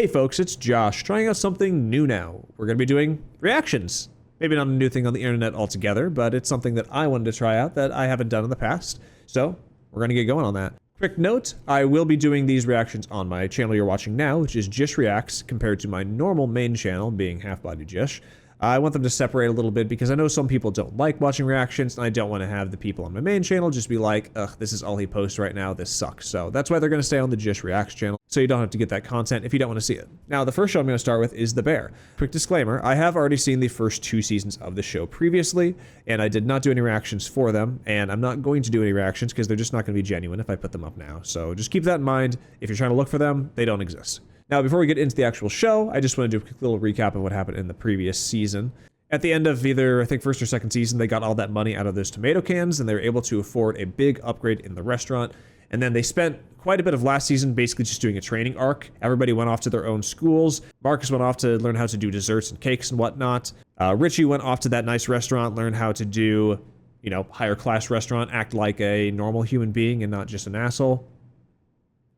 Hey folks, it's Josh, trying out something new now. We're going to be doing reactions. Maybe not a new thing on the internet altogether, but it's something that I wanted to try out that I haven't done in the past. So, we're going to get going on that. Quick note, I will be doing these reactions on my channel you're watching now, which is Jish Reacts, compared to my normal main channel, being Half Body Jish. I want them to separate a little bit because I know some people don't like watching reactions, and I don't want to have the people on my main channel just be like, ugh, this is all he posts right now, this sucks. So that's why they're going to stay on the Jish Reacts channel, so you don't have to get that content if you don't want to see it. Now, the first show I'm going to start with is The Bear. Quick disclaimer, I have already seen the first 2 seasons of the show previously, and I did not do any reactions for them, and I'm not going to do any reactions because they're just not going to be genuine if I put them up now. So just keep that in mind. If you're trying to look for them, they don't exist. Now, before we get into the actual show, I just want to do a quick little recap of what happened in the previous season. At the end of either, I think, first or second season, they got all that money out of those tomato cans, and they were able to afford a big upgrade in the restaurant. And then they spent quite a bit of last season basically just doing a training arc. Everybody went off to their own schools. Marcus went off to learn how to do desserts and cakes and whatnot. Richie went off to that nice restaurant, learn how to do, you know, higher class restaurant, act like a normal human being and not just an asshole.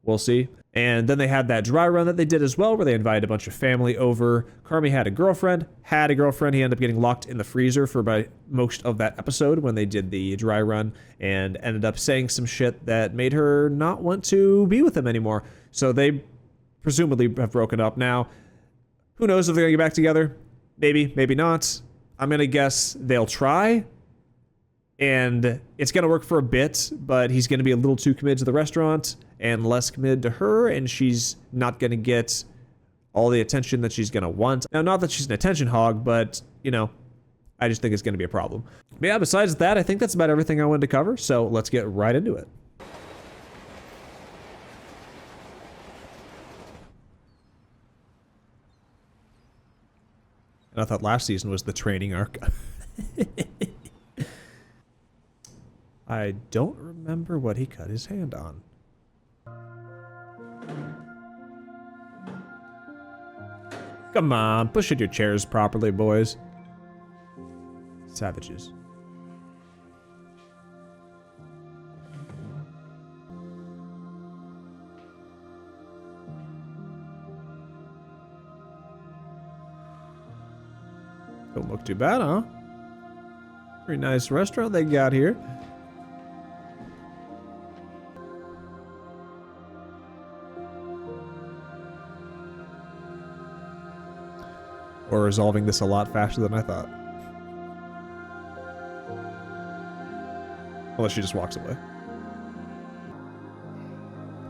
We'll see. And then they had that dry run that they did as well, where they invited a bunch of family over. Carmy had a girlfriend. He ended up getting locked in the freezer for about most of that episode when they did the dry run, and ended up saying some shit that made her not want to be with him anymore. So they presumably have broken up now. Who knows if they're gonna get back together? Maybe, maybe not. I'm gonna guess they'll try. And it's going to work for a bit, but he's going to be a little too committed to the restaurant and less committed to her, and she's not going to get all the attention that she's going to want. Now, not that she's an attention hog, but, you know, I just think it's going to be a problem. But yeah, besides that, I think that's about everything I wanted to cover, so let's get right into it. And I thought last season was the training arc. I don't remember what he cut his hand on. Come on, push in your chairs properly, boys. Savages. Don't look too bad, huh? Pretty nice restaurant they got here. We're resolving this a lot faster than I thought. Unless she just walks away.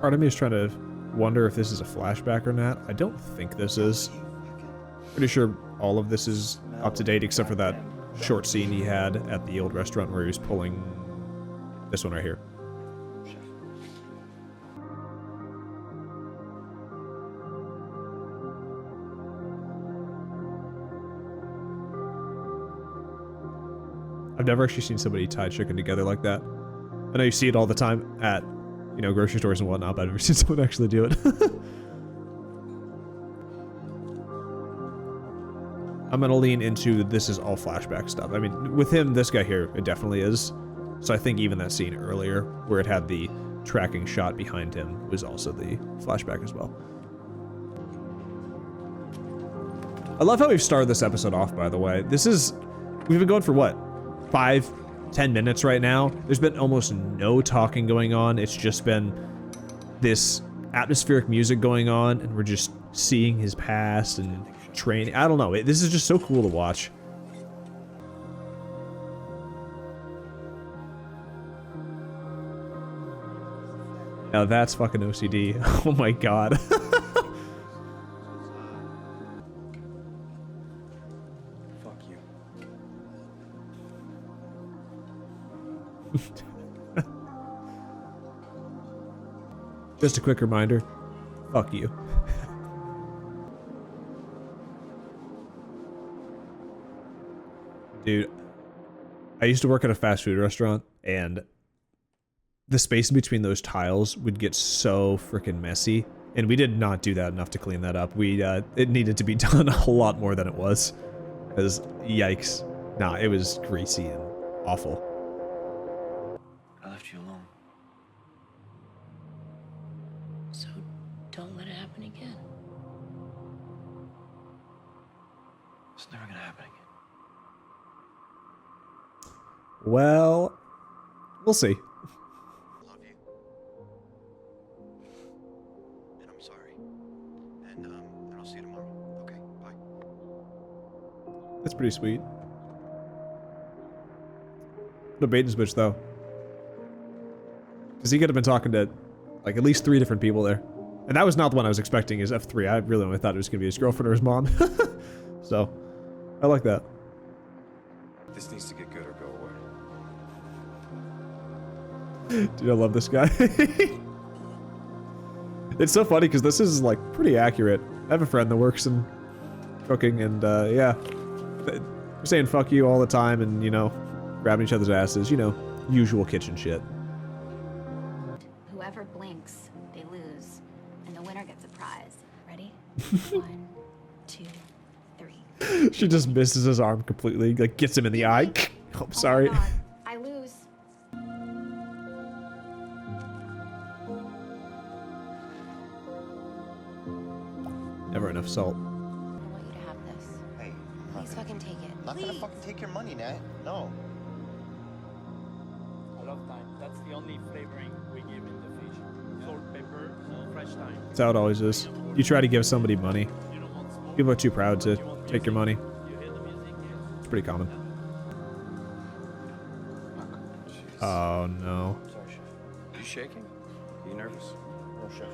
Part of me is trying to wonder if this is a flashback or not. I don't think this is. Pretty sure all of this is up to date except for that short scene he had at the old restaurant where he was pulling this one right here. I've never actually seen somebody tie chicken together like that. I know you see it all the time at, you know, grocery stores and whatnot, but I've never seen someone actually do it. I'm gonna lean into this is all flashback stuff. I mean, with him, this guy here, it definitely is. So I think even that scene earlier, where it had the tracking shot behind him, was also the flashback as well. I love how we've started this episode off, by the way. We've been going for what? 5-10 minutes right now. There's been almost no talking going on. It's just been this atmospheric music going on, and we're just seeing his past and training. I don't know. This is just so cool to watch. Now that's fucking OCD. Oh my god. Just a quick reminder, fuck you. Dude, I used to work at a fast food restaurant, and the space in between those tiles would get so freaking messy, and we did not do that enough to clean that up. It needed to be done a whole lot more than it was, because yikes. Nah, it was greasy and awful. I left you alone. So don't let it happen again. It's never gonna happen again. Well, we'll see. Love you. And I'm sorry. And I'll see you tomorrow. Okay, bye. That's pretty sweet. What a bait and switch, though. Because he could have been talking to, like, at least 3 different people there. And that was not the one I was expecting as F3. I really only thought it was going to be his girlfriend or his mom. So, I like that. This needs to get good or go away. Dude, I love this guy. It's so funny because this is, like, pretty accurate. I have a friend that works in cooking, and, yeah. We're saying fuck you all the time and, you know, grabbing each other's asses. You know, usual kitchen shit. Whoever blinks, they lose. And the winner gets a prize. Ready? 1, 2, 3. She just misses his arm completely, like, gets him in the eye. Oh, I'm sorry. Oh my God, I lose. Never enough salt. I want you to have this. Hey, Please fucking take it. I'm not gonna fucking take your money, Nat. No. A lot of thyme. That's the only flavoring we give in the fish. Salt, pepper, fresh thyme. That's how it always is. You try to give somebody money. You don't want smoke. People are too proud to You want take your money. music? You hear the music? Yes. It's pretty common. Oh, no. Sorry, chef. You shaking? You nervous? No, chef.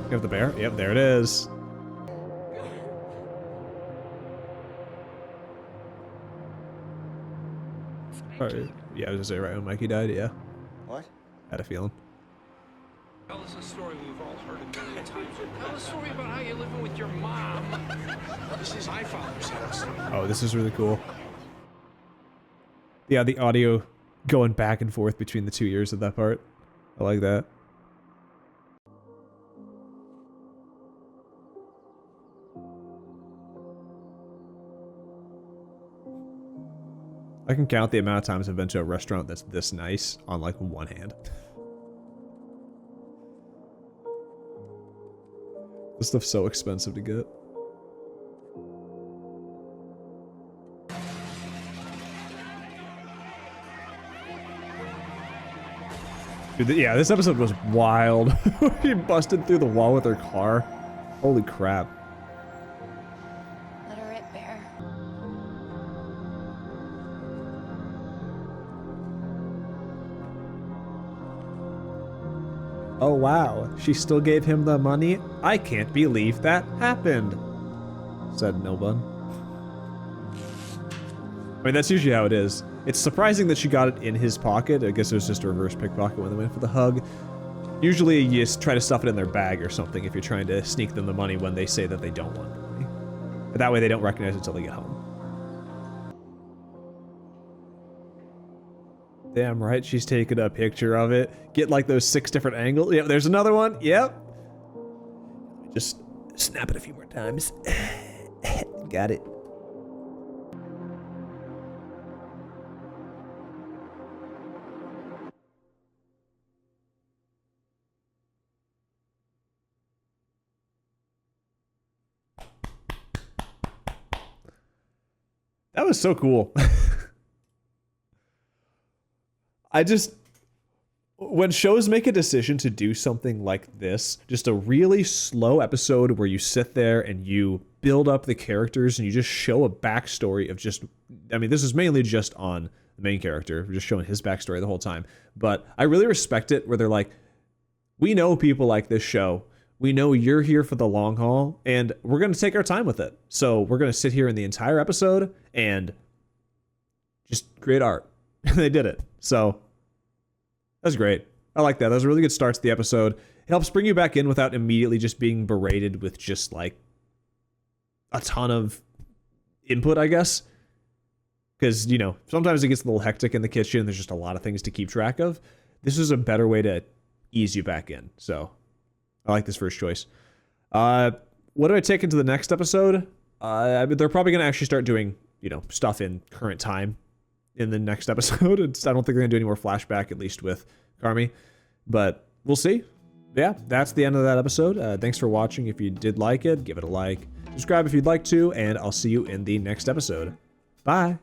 You have the bear? Yep, there it is. Alright. Yeah, I was gonna say right when Mikey died, yeah. What? Had a feeling. Tell us a story we've all heard a million times. Tell a story about how you're living with your mom. This is my father's house. Oh, this is really cool. Yeah, the audio going back and forth between the 2 years of that part. I like that. I can count the amount of times I've been to a restaurant that's this nice on like one hand. This stuff's so expensive to get. Dude, yeah, this episode was wild. She busted through the wall with her car. Holy crap. Let her rip, Bear. Oh wow, she still gave him the money? I can't believe that happened, said Nilbun. I mean, that's usually how it is. It's surprising that she got it in his pocket. I guess it was just a reverse pickpocket when they went for the hug. Usually you just try to stuff it in their bag or something if you're trying to sneak them the money when they say that they don't want the money. But that way they don't recognize it until they get home. Damn right, she's taking a picture of it. Get like those 6 different angles. Yep, there's another one. Yep. Just snap it a few more times. Got it. That was so cool. When shows make a decision to do something like this, just a really slow episode where you sit there and you build up the characters and you just show a backstory of just, I mean, this is mainly just on the main character, we're just showing his backstory the whole time. But I really respect it where they're like, we know people like this show. We know you're here for the long haul and we're going to take our time with it. So we're going to sit here in the entire episode and just create art. And they did it. So that's great. I like that. That was a really good start to the episode. It helps bring you back in without immediately just being berated with just like a ton of input, I guess. Because, you know, sometimes it gets a little hectic in the kitchen and there's just a lot of things to keep track of. This is a better way to ease you back in. So I like this first choice. What do I take into the next episode? I mean, they're probably going to actually start doing, you know, stuff in current time in the next episode. I don't think they're going to do any more flashback, at least with Carmy. But we'll see. Yeah, that's the end of that episode. Thanks for watching. If you did like it, give it a like. Subscribe if you'd like to, and I'll see you in the next episode. Bye.